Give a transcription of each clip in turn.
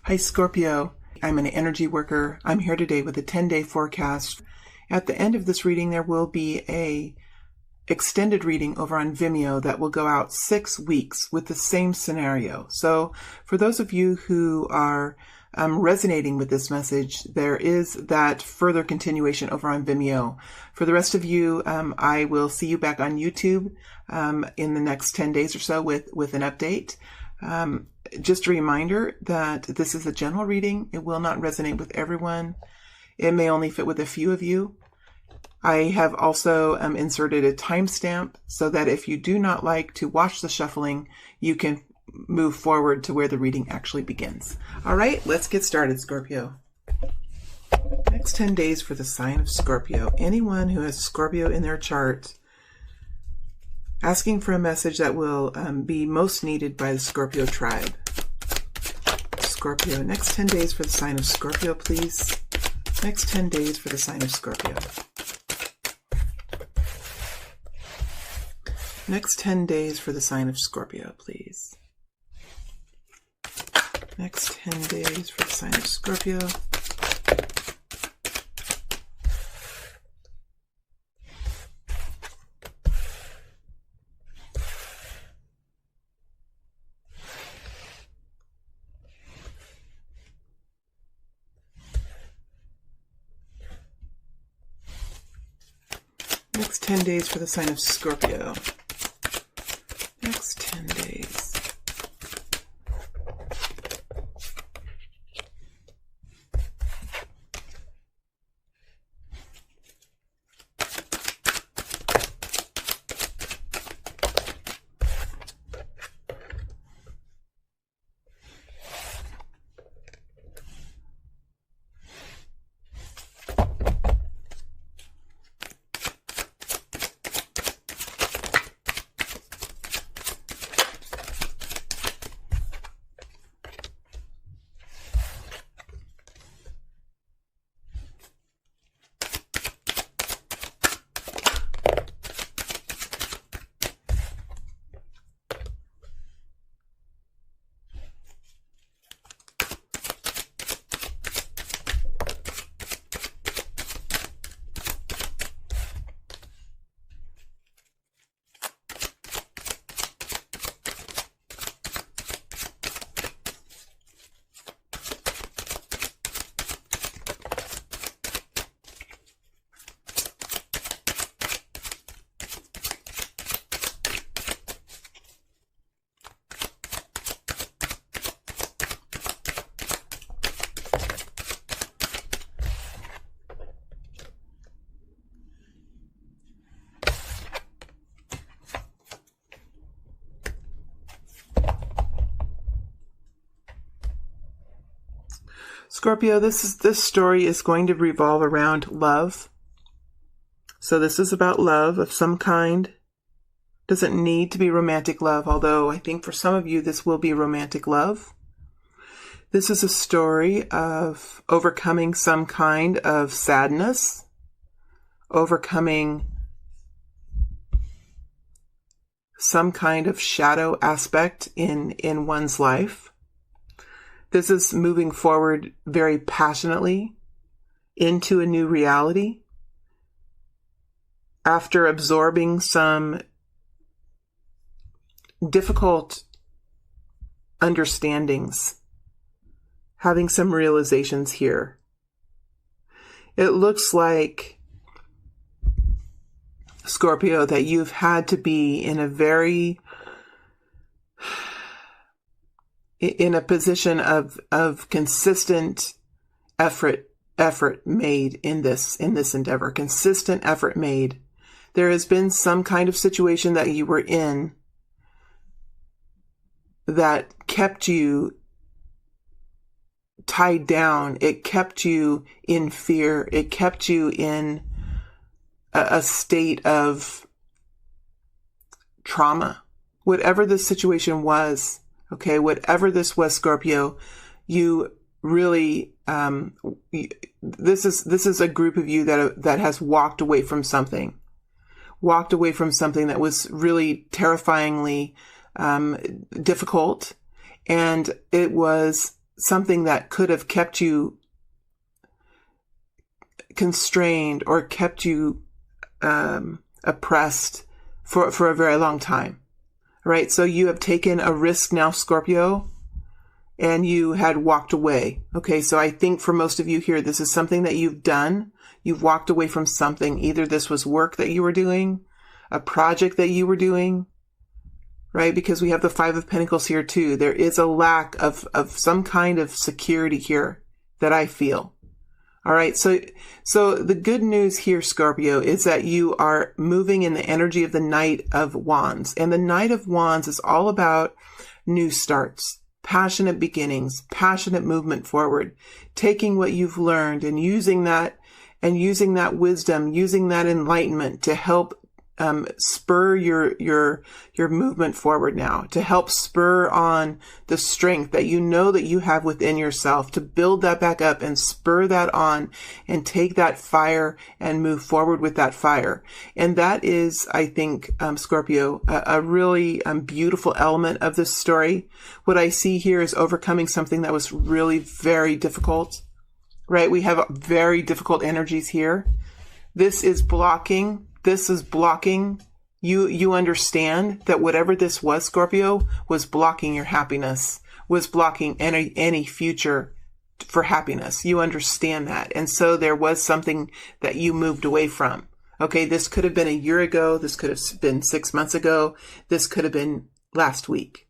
Hi Scorpio, I'm an energy worker. I'm here today with a 10-day forecast. At the end of this reading, there will be a extended reading over on Vimeo that will go out 6 weeks with the same scenario. So for those of you who are resonating with this message, there is that further continuation over on Vimeo. For the rest of you, I will see you back on YouTube in the next 10 days or so with an update. Just a reminder that this is a general reading. It will not resonate with everyone. It may only fit with a few of you. I have also inserted a timestamp so that if you do not like to watch the shuffling, you can move forward to where the reading actually begins. All right, let's get started, Scorpio. Next 10 days for the sign of Scorpio. Anyone who has Scorpio in their chart, asking for a message that will be most needed by the Scorpio tribe. Scorpio, next 10 days for the sign of Scorpio, please. Next 10 days for the sign of Scorpio. Next 10 days for the sign of Scorpio, please. Next 10 days for the sign of Scorpio. Next 10 days for the sign of Scorpio. Next 10 days. Scorpio, this story is going to revolve around love. So this is about love of some kind. Doesn't need to be romantic love, although I think for some of you this will be romantic love. This is a story of overcoming some kind of sadness, overcoming some kind of shadow aspect in one's life. This is moving forward very passionately into a new reality after absorbing some difficult understandings, having some realizations here. It looks like, Scorpio, that you've had to be in a position of consistent effort made in this endeavor, consistent effort made. There has been some kind of situation that you were in that kept you tied down. It kept you in fear. It kept you in a state of trauma. Whatever the situation was, okay, whatever this was, Scorpio, you really, this is a group of you that has walked away from something that was really terrifyingly difficult, and it was something that could have kept you constrained or kept you oppressed for a very long time, right? So you have taken a risk now, Scorpio, and you had walked away. Okay, so I think for most of you here, this is something that you've done. You've walked away from something. Either this was work that you were doing, a project that you were doing, right? Because we have the Five of Pentacles here too. There is a lack of some kind of security here that I feel. All right. So the good news here, Scorpio, is that you are moving in the energy of the Knight of Wands. And the Knight of Wands is all about new starts, passionate beginnings, passionate movement forward, taking what you've learned and using that wisdom, using that enlightenment to help spur your movement forward now, to help spur on the strength that you know that you have within yourself, to build that back up and spur that on and take that fire and move forward with that fire. And that is, I think, Scorpio, a really beautiful element of this story. What I see here is overcoming something that was really very difficult, right? We have very difficult energies here. This is blocking. You understand that whatever this was, Scorpio, was blocking your happiness, was blocking any future for happiness. You understand that. And so there was something that you moved away from. Okay, this could have been a year ago. This could have been 6 months ago. This could have been last week.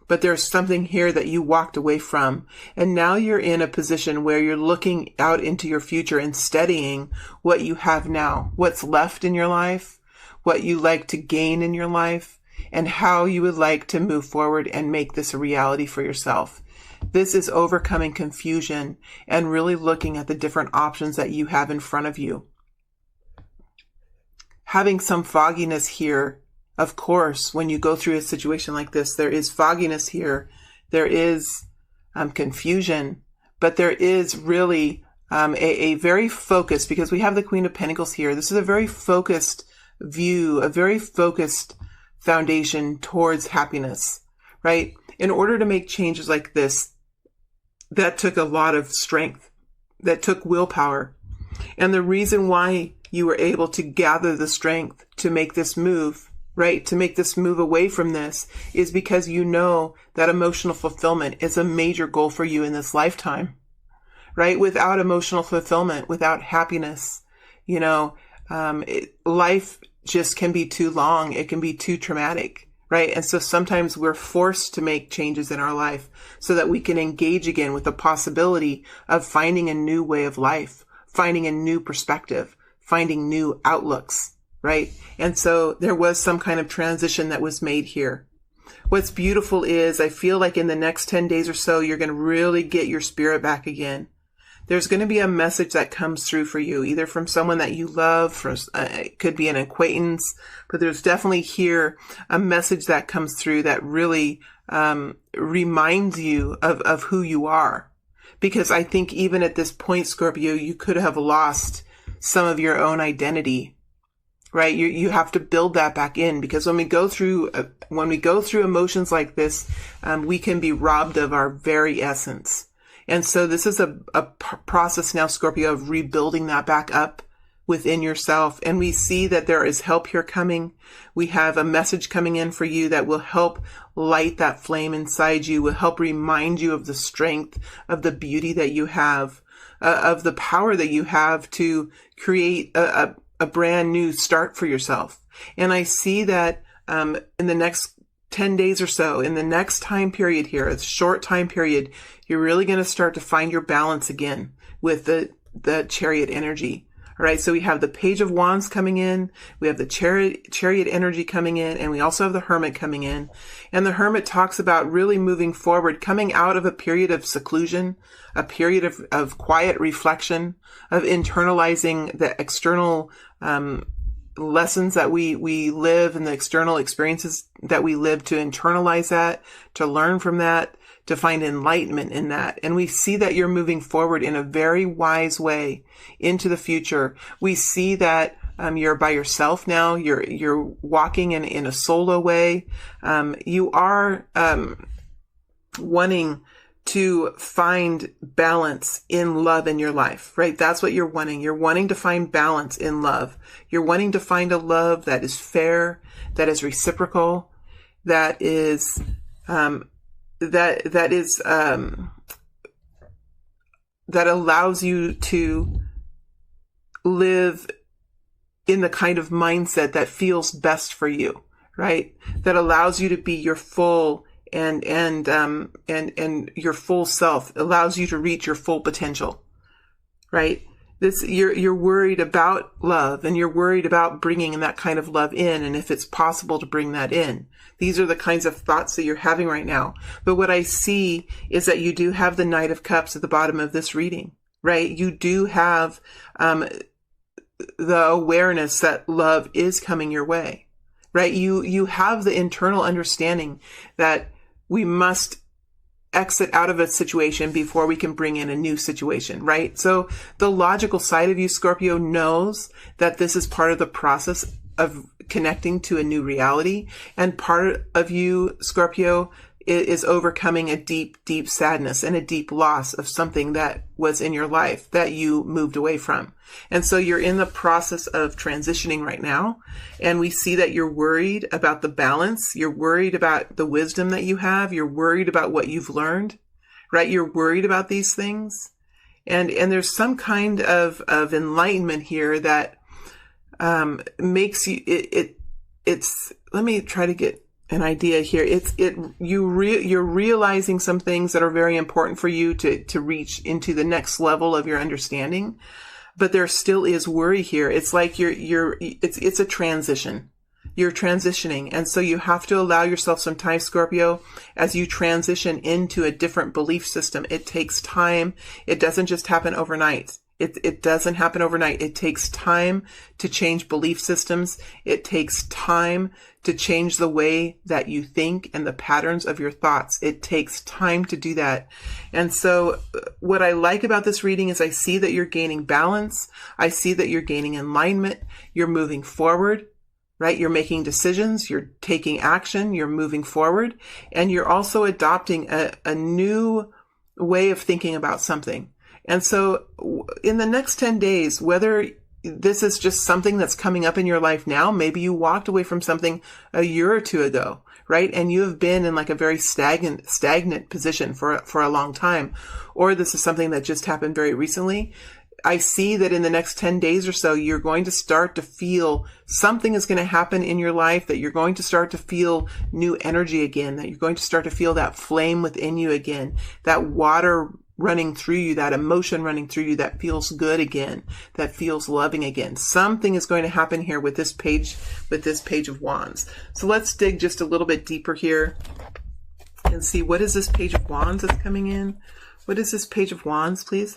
But there's something here that you walked away from. And now you're in a position where you're looking out into your future and studying what you have now, what's left in your life, what you like to gain in your life, and how you would like to move forward and make this a reality for yourself. This is overcoming confusion and really looking at the different options that you have in front of you. Having some fogginess here. Of course, when you go through a situation like this, there is fogginess here. There is confusion, but there is really a very focused, because we have the Queen of Pentacles here. This is a very focused view, a very focused foundation towards happiness, right? In order to make changes like this, that took a lot of strength, that took willpower. And the reason why you were able to gather the strength to make this move, right, to make this move away from this, is because you know that emotional fulfillment is a major goal for you in this lifetime, right? Without emotional fulfillment, without happiness, life just can be too long. It can be too traumatic, right? And so sometimes we're forced to make changes in our life so that we can engage again with the possibility of finding a new way of life, finding a new perspective, finding new outlooks. Right? And so there was some kind of transition that was made here. What's beautiful is I feel like in the next 10 days or so, you're going to really get your spirit back again. There's going to be a message that comes through for you, either from someone that you love, it could be an acquaintance, but there's definitely here a message that comes through that really reminds you of who you are. Because I think even at this point, Scorpio, you could have lost some of your own identity. Right? You have to build that back in, because when we go through emotions like this, we can be robbed of our very essence. And so this is a process now, Scorpio, of rebuilding that back up within yourself. And we see that there is help here coming. We have a message coming in for you that will help light that flame inside you, will help remind you of the strength, of the beauty that you have, of the power that you have to create a brand new start for yourself. And I see that in the next 10 days or so, in the next time period here, a short time period, you're really going to start to find your balance again with the Chariot energy. All right, so we have the Page of Wands coming in, we have the Chariot energy coming in, and we also have the Hermit coming in. And the Hermit talks about really moving forward, coming out of a period of seclusion, a period of quiet reflection, of internalizing the external lessons that we live and the external experiences that we live, to internalize that, to learn from that, to find enlightenment in that. And we see that you're moving forward in a very wise way into the future. We see that you're by yourself now. You're walking in a solo way. You are wanting to find balance in love in your life, right? That's what you're wanting. You're wanting to find balance in love. You're wanting to find a love that is fair, that is reciprocal, that is, that allows you to live in the kind of mindset that feels best for you, right? That allows you to be your full and your full self, allows you to reach your full potential, right? You're worried about love, and you're worried about bringing that kind of love in, and if it's possible to bring that in. These are the kinds of thoughts that you're having right now. But what I see is that you do have the Knight of Cups at the bottom of this reading, right? You do have the awareness that love is coming your way, right? You have the internal understanding that we must exit out of a situation before we can bring in a new situation, right? So the logical side of you, Scorpio, knows that this is part of the process of connecting to a new reality. And part of you, Scorpio, is overcoming a deep, deep sadness and a deep loss of something that was in your life that you moved away from. And so you're in the process of transitioning right now. And we see that you're worried about the balance. You're worried about the wisdom that you have. You're worried about what you've learned, right? You're worried about these things. And there's some kind of enlightenment here that makes you, it's, let me try to get an idea here. You're realizing some things that are very important for you to reach into the next level of your understanding, but there still is worry here. It's like it's a transition. You're transitioning. And so you have to allow yourself some time, Scorpio, as you transition into a different belief system. It takes time. It doesn't just happen overnight. It doesn't happen overnight. It takes time to change belief systems. It takes time to change the way that you think and the patterns of your thoughts. It takes time to do that. And so what I like about this reading is I see that you're gaining balance. I see that you're gaining alignment. You're moving forward, right? You're making decisions. You're taking action. You're moving forward. And you're also adopting a new way of thinking about something. And so in the next 10 days, whether this is just something that's coming up in your life now, maybe you walked away from something a year or two ago, right? And you have been in like a very stagnant position for a long time, or this is something that just happened very recently. I see that in the next 10 days or so, you're going to start to feel something is going to happen in your life, that you're going to start to feel new energy again, that you're going to start to feel that flame within you again, that water running through you, that emotion running through you that feels good again, that feels loving again. Something is going to happen here with this Page of Wands. So let's dig just a little bit deeper here and see, what is this Page of Wands that's coming in? What is this Page of Wands, please?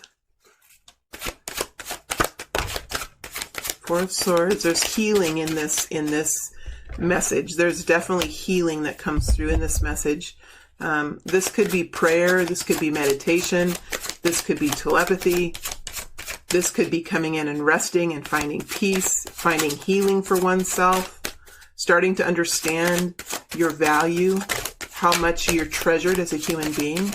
Four of Swords. There's healing in this message. There's definitely healing that comes through in this message. This could be prayer. This could be meditation. This could be telepathy. This could be coming in and resting and finding peace, finding healing for oneself, starting to understand your value, how much you're treasured as a human being.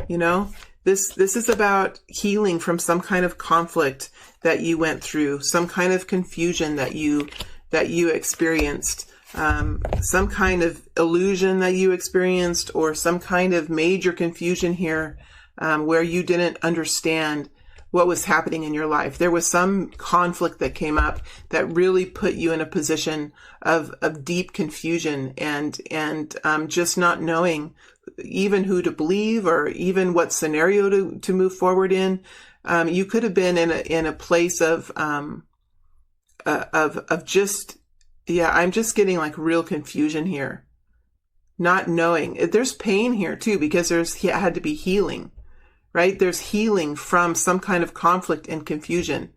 You know, this is about healing from some kind of conflict that you went through, some kind of confusion that you experienced. Some kind of illusion that you experienced, or some kind of major confusion here, where you didn't understand what was happening in your life. There was some conflict that came up that really put you in a position of deep confusion and just not knowing even who to believe or even what scenario to move forward in. You could have been in a place of just, yeah, I'm just getting like real confusion here. Not knowing. There's pain here too, because had to be healing, right? There's healing from some kind of conflict and confusion.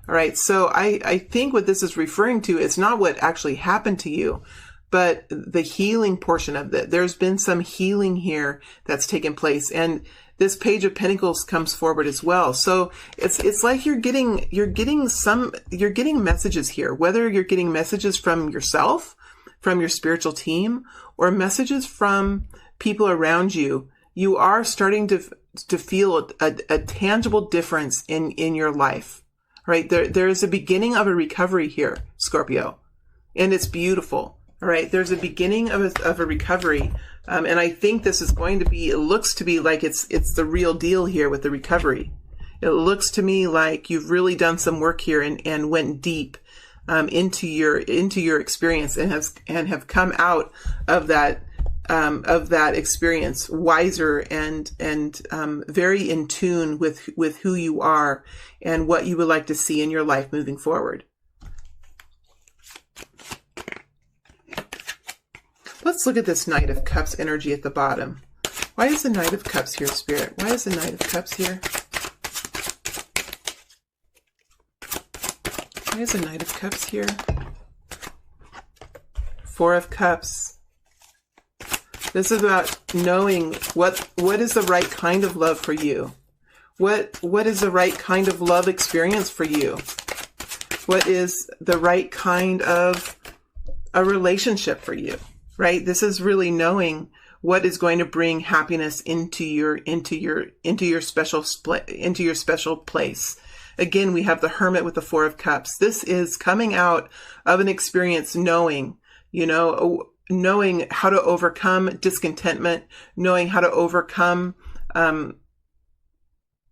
All right. So I think what this is referring to is not what actually happened to you, but the healing portion of it. There's been some healing here that's taken place. And this Page of Pentacles comes forward as well. So it's like you're getting messages here, whether you're getting messages from yourself, from your spiritual team, or messages from people around you. you are starting to feel a tangible difference in your life, right? There is a beginning of a recovery here, Scorpio, and it's beautiful. All right. There's a beginning of a recovery. And I think this is going to be, it looks to be like it's the real deal here with the recovery. It looks to me like you've really done some work here and went deep, into your experience and have come out of that experience wiser and very in tune with who you are and what you would like to see in your life moving forward. Let's look at this Knight of Cups energy at the bottom. Why is the Knight of Cups here, Spirit? Why is the Knight of Cups here? Why is the Knight of Cups here? Four of Cups. This is about knowing what is the right kind of love for you. What is the right kind of love experience for you? What is the right kind of a relationship for you? Right? This is really knowing what is going to bring happiness into your special place. Again, we have the Hermit with the Four of Cups. This is coming out of an experience knowing how to overcome discontentment, knowing how to overcome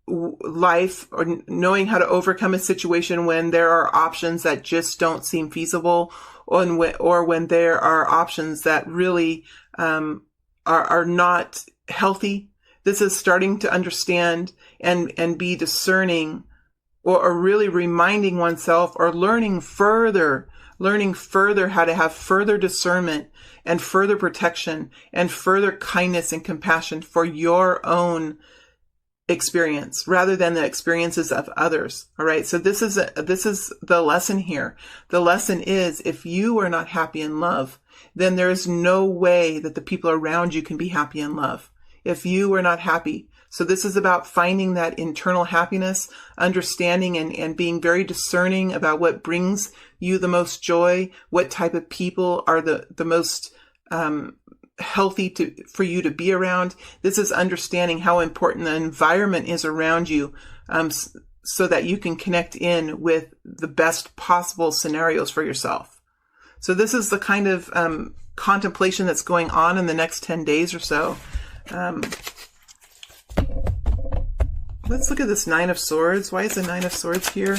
life, or knowing how to overcome a situation when there are options that just don't seem feasible, or when there are options that really are not healthy. This is starting to understand and be discerning, or really reminding oneself, or learning further how to have further discernment and further protection and further kindness and compassion for your own experience rather than the experiences of others. All right. So this is the lesson here. The lesson is, if you are not happy in love, then there is no way that the people around you can be happy in love. If you are not happy. So this is about finding that internal happiness, understanding and being very discerning about what brings you the most joy, what type of people are the most healthy for you to be around. This is understanding how important the environment is around you, so that you can connect in with the best possible scenarios for yourself. So this is the kind of contemplation that's going on in the next 10 days or so. Let's look at this Nine of Swords. Why is the Nine of Swords here?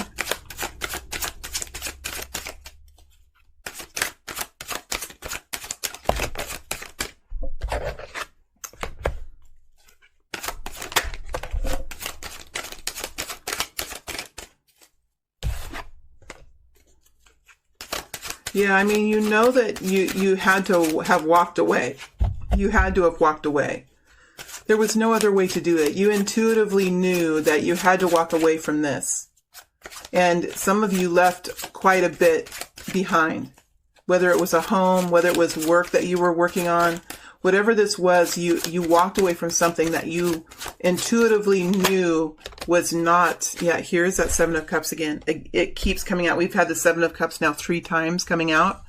Yeah, I mean, you know that you had to have walked away. You had to have walked away. There was no other way to do it. You intuitively knew that you had to walk away from this. And some of you left quite a bit behind. Whether it was a home, whether it was work that you were working on, whatever this was, you walked away from something that you intuitively knew was not. Yeah, here's that Seven of Cups again. It keeps coming out. We've had the Seven of Cups now 3 times coming out.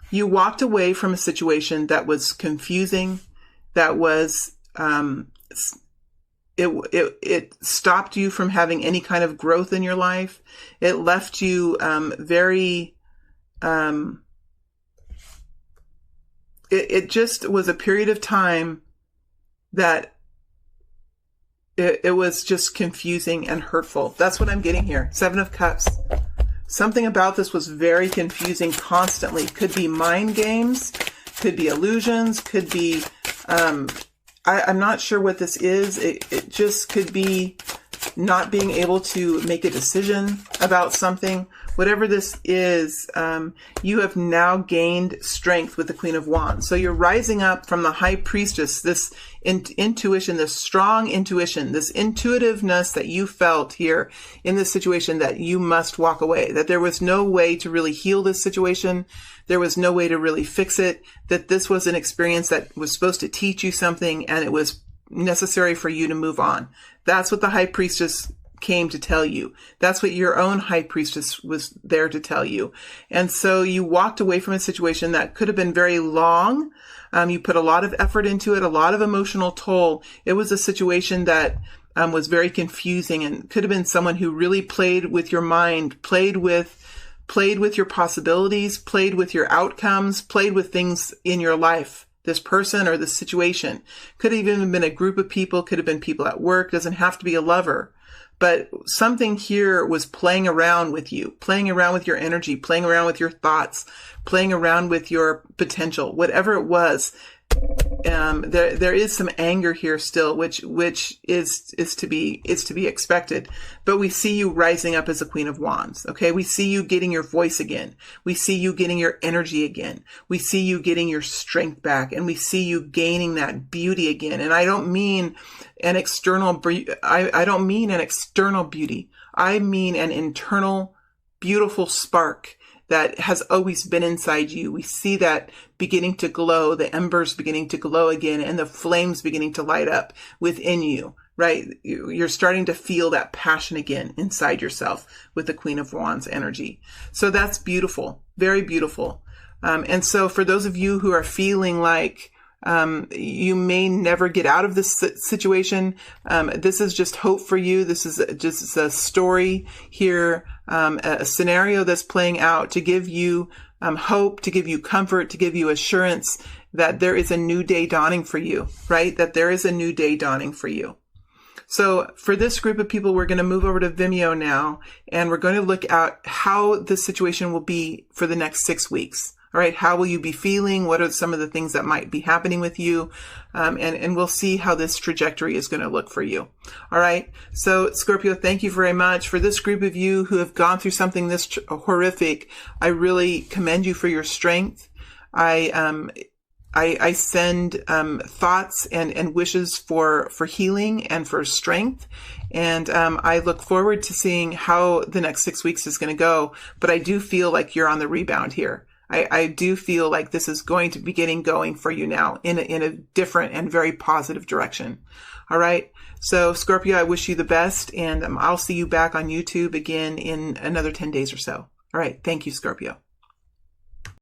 You walked away from a situation that was confusing, that was, it stopped you from having any kind of growth in your life. It left you it just was a period of time that it was just confusing and hurtful. That's what I'm getting here. Seven of Cups. Something about this was very confusing constantly. Could be mind games, could be illusions, could be, I'm not sure what this is. It just could be not being able to make a decision about something. Whatever this is, you have now gained strength with the Queen of Wands. So you're rising up from the High Priestess, this intuition, this strong intuition, this intuitiveness that you felt here in this situation, that you must walk away, that there was no way to really heal this situation. There was no way to really fix it, that this was an experience that was supposed to teach you something and it was necessary for you to move on. That's what the High Priestess came to tell you. That's what your own high priestess was there to tell you. And so you walked away from a situation that could have been very long. You put a lot of effort into it, a lot of emotional toll. It was a situation that was very confusing and could have been someone who really played with your mind, played with your possibilities, played with your outcomes, played with things in your life. This person or this situation could have even been a group of people, could have been people at work, doesn't have to be a lover. But something here was playing around with you, playing around with your energy, playing around with your thoughts, playing around with your potential, whatever it was. There is some anger here still, which is to be expected. But we see you rising up as a Queen of Wands. Okay. We see you getting your voice again. We see you getting your energy again. We see you getting your strength back, and we see you gaining that beauty again. And I don't mean an external, I don't mean an external beauty. I mean an internal, beautiful spark that has always been inside you. We see that beginning to glow, the embers beginning to glow again, and the flames beginning to light up within you, right? You're starting to feel that passion again inside yourself with the Queen of Wands energy. So that's beautiful, very beautiful. And so for those of you who are feeling like you may never get out of this situation, this is just hope for you. This is just a story here, a scenario that's playing out to give you hope, to give you comfort, to give you assurance that there is a new day dawning for you, right? That there is a new day dawning for you. So for this group of people, we're going to move over to Vimeo now, and we're going to look at how the situation will be for the next 6 weeks. All right. How will you be feeling? What are some of the things that might be happening with you? And we'll see how this trajectory is going to look for you. All right. So Scorpio, thank you very much. For this group of you who have gone through something this horrific, I really commend you for your strength. I send thoughts and wishes for healing and for strength. And I look forward to seeing how the next 6 weeks is going to go. But I do feel like you're on the rebound here. I do feel like this is going to be getting going for you now in a different and very positive direction. All right. So Scorpio, I wish you the best, and I'll see you back on YouTube again in another 10 days or so. All right. Thank you, Scorpio.